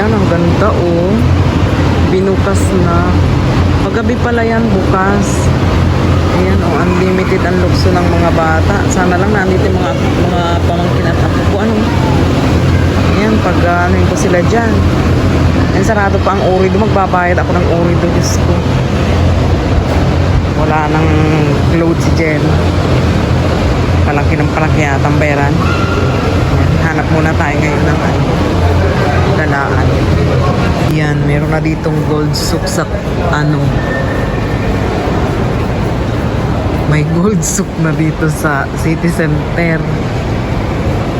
Ayan, ang ganda oh. Binukas na. Paggabi pala yan, bukas. Ayan oh, unlimited ang lukso ng mga bata. Sana lang nandito yung mga pamangkin at apo ko. Ano? Ayan, pag ano ko sila dyan. Ayan, sarado pa ang urido. Magbabayad ako ng urido, Diyos ko. Wala nang load si Jen. Palaki ng palaki yata ang bayaran. Hanap muna tayo ngayon ng dalaan. Yan, meron na ditong gold souk sa ano. May gold souk na dito sa city center.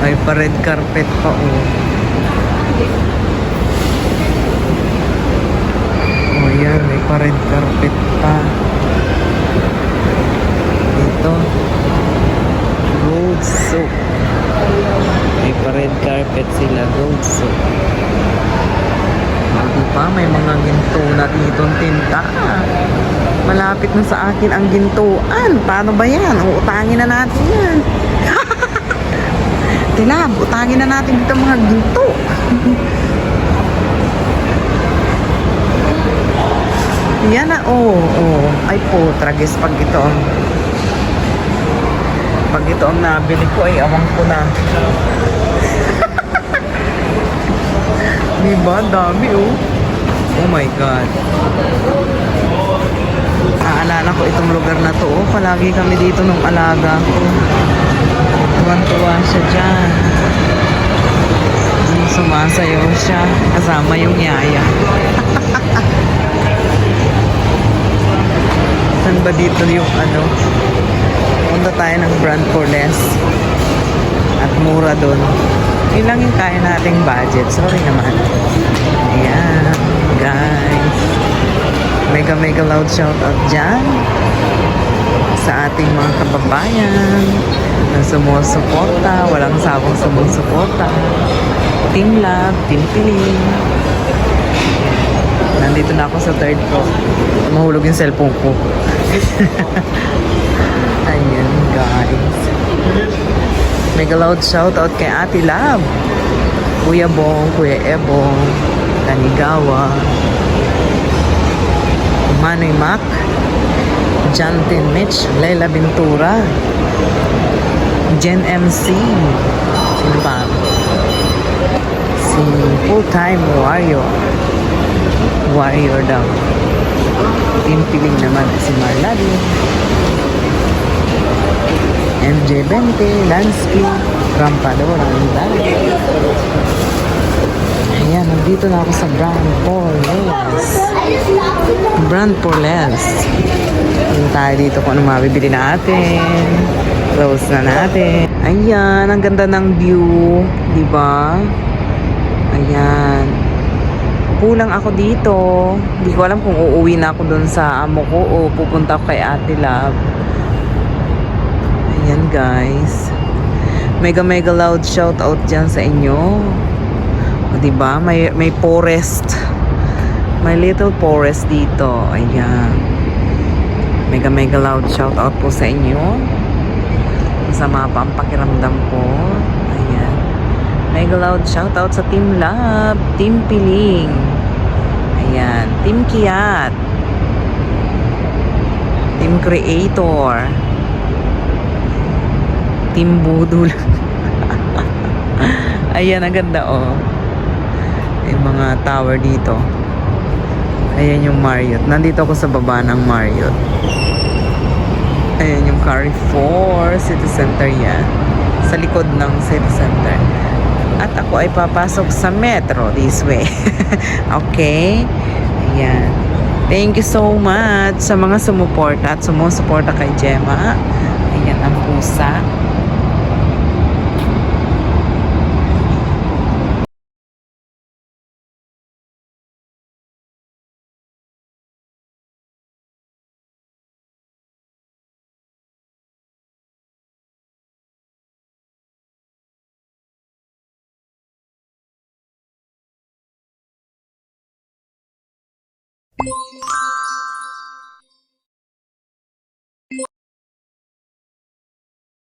May pa red carpet pa oh. Oh yan, may pa red carpet pa. Dito. Gold souk. May pa red carpet sila, gold souk. Diba? May mga ginto na ditong tinta. Malapit na sa akin ang gintuan. Paano ba yan? Utangin na natin yan. Tilab, utangin na natin dito mga ginto. Yan na, oh. Ay po, tragis pag ito. Pag ito ang nabili ko, ay awang ko na. Diba? Dami oh. Oh my God. Naalala ko itong lugar na to oh. Palagi kami dito nung alaga ko. Tuwan-tuwa siya dyan. Sumasayaw siya. Kasama yung yaya. Saan ba dito yung ano? Punta tayo ng brand for less. At mura doon. Yun lang yung kaya nating budget. Sorry naman. Ayan, guys. Mega loud shoutout dyan sa ating mga kababayan na sumusuporta. Walang sabong sumusuporta. Team Love, Team Piling. Nandito na ako sa third floor. Mahulog yung cellphone ko. Ayan, guys. Mega loud shoutout kay Ate Love, Kuya Bong, Kuya Ebong, Tanigawa, Manoy Mac, Jantin Mitch, Leila Ventura, Jen MC, sino ba? Si Full Time Warrior daw. Team Piling naman si Marlady, MJ20, Lansky, Rampador, ang dami. Ayan, nandito na ako sa Brand for less. Ayan tayo dito kung ano mabibili natin. Close na natin. Ayan, ang ganda ng view. Diba? Ayan. Pulang ako dito. Hindi ko alam kung uuwi na ako dun sa amo ko o pupunta ako kay Ate Love. Ayan guys. Mega loud shout out dyan sa inyo. O diba? May forest. May little forest dito. Ayan. Mega loud shout out po sa inyo. Masama pa ang pakiramdam ko. Ayan. Mega loud shout out sa Team Love, Team Piling. Ayan. Team Kiat. Team Creator. Team Budul. Ayan, ang ganda oh. Yung mga tower dito. Ayan yung Marriott. Nandito ako sa baba ng Marriott. Ayan yung Carrefour City Center yan. Sa likod ng City Center. At ako ay papasok sa metro this way. Okay? Ayan. Thank you so much sa mga sumuporta at sumusuporta kay Gemma. Ayan ang pusa.